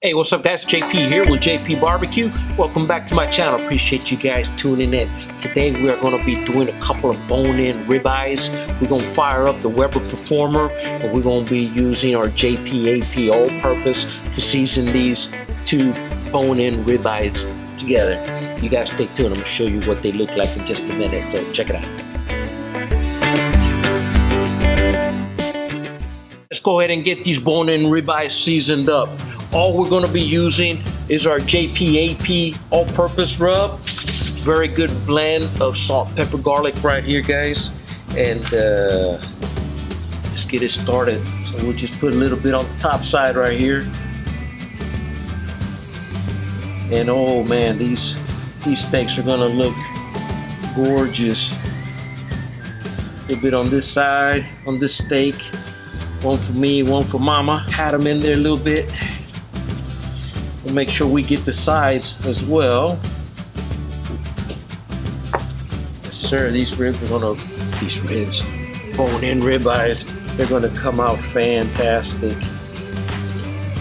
Hey, what's up guys? JP here with J.P.BBQ. Welcome back to my channel. Appreciate you guys tuning in. Today we are going to be doing a couple of bone-in ribeyes. We're going to fire up the Weber Performer and we're going to be using our J.P.BBQ all-purpose to season these two bone-in ribeyes together. You guys stay tuned. I'm going to show you what they look like in just a minute, so check it out. Let's go ahead and get these bone-in ribeyes seasoned up. All we're going to be using is our J.P.BBQ all-purpose rub. Very good blend of salt, pepper, garlic right here, guys. And let's get it started. So we'll just put a little bit on the top side right here. And oh man, these steaks are gonna look gorgeous. A little bit on this side, on this steak. One for me, one for mama. Pat them in there a little bit. We'll make sure we get the sides as well. Yes, sir. These ribs are bone-in ribeyes, they're gonna come out fantastic.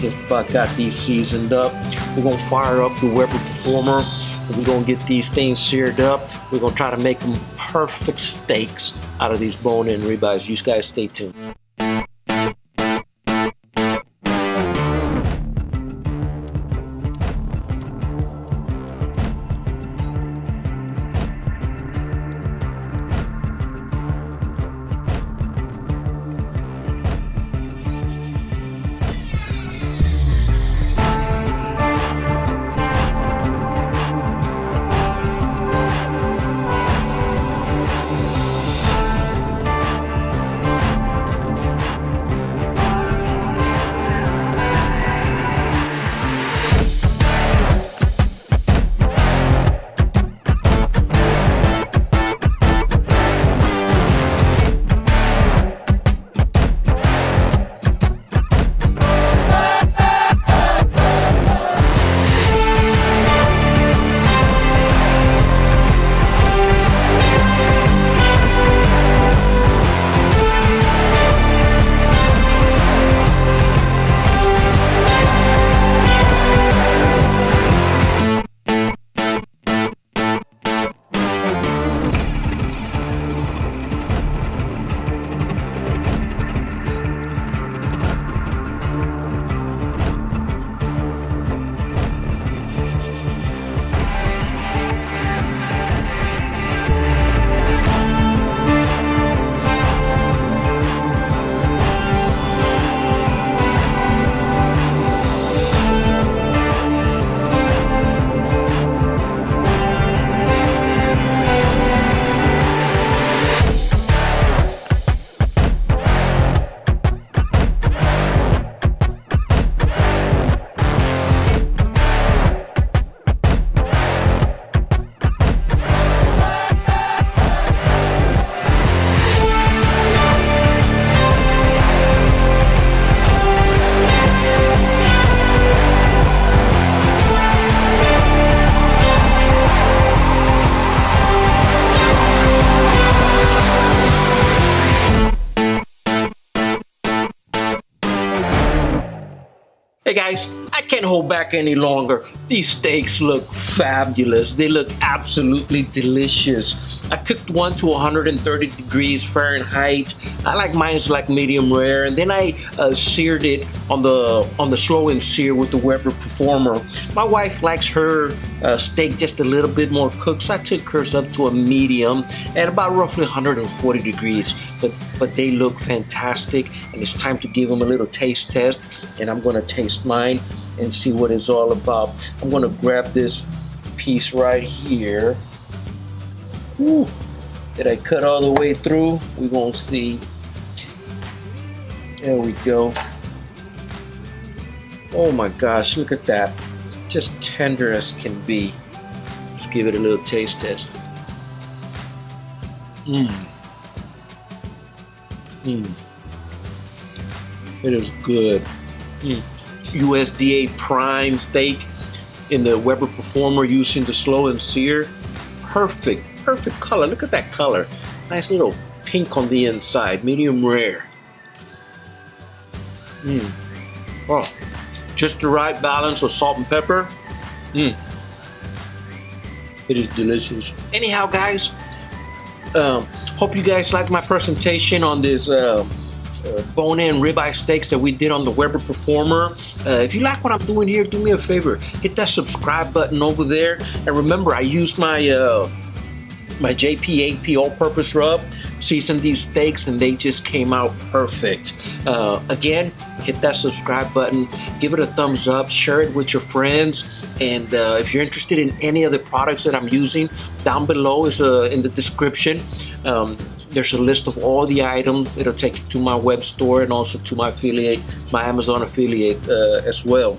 Just about got these seasoned up. We're gonna fire up the Weber Performer. And we're gonna get these things seared up. We're gonna try to make them perfect steaks out of these bone-in ribeyes. You guys stay tuned. Hey guys, I can't hold back any longer. These steaks look fabulous. They look absolutely delicious. I cooked one to 130 degrees Fahrenheit. I like mine's like medium rare, and then I seared it on the slow and sear with the Weber Performer. My wife likes her steak just a little bit more cooked, so I took hers up to a medium at about roughly 140 degrees. But they look fantastic, and it's time to give them a little taste test. And I'm gonna taste mine and see what it's all about. I'm gonna grab this piece right here. Whew. Did I cut all the way through? We're gonna see. There we go. Oh my gosh, look at that. Just tender as can be. Let's give it a little taste test. It is good. USDA prime steak in the Weber Performer using the slow and sear. Perfect color. Look at that color. Nice little pink on the inside, medium rare. Oh, just the right balance of salt and pepper. It is delicious. Anyhow, guys, hope you guys liked my presentation on this bone-in ribeye steaks that we did on the Weber Performer. If you like what I'm doing here, do me a favor, hit that subscribe button over there, and remember, I used my my J.P.BBQ all-purpose rub, seasoned these steaks, and they just came out perfect. Again, hit that subscribe button, give it a thumbs up, share it with your friends, and if you're interested in any of the products that I'm using, down below is in the description. There's a list of all the items. It'll take you to my web store and also to my affiliate, my Amazon affiliate as well.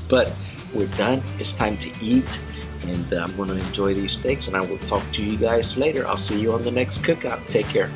But we're done. It's time to eat, and I'm going to enjoy these steaks, and I will talk to you guys later. I'll see you on the next cookout. Take care.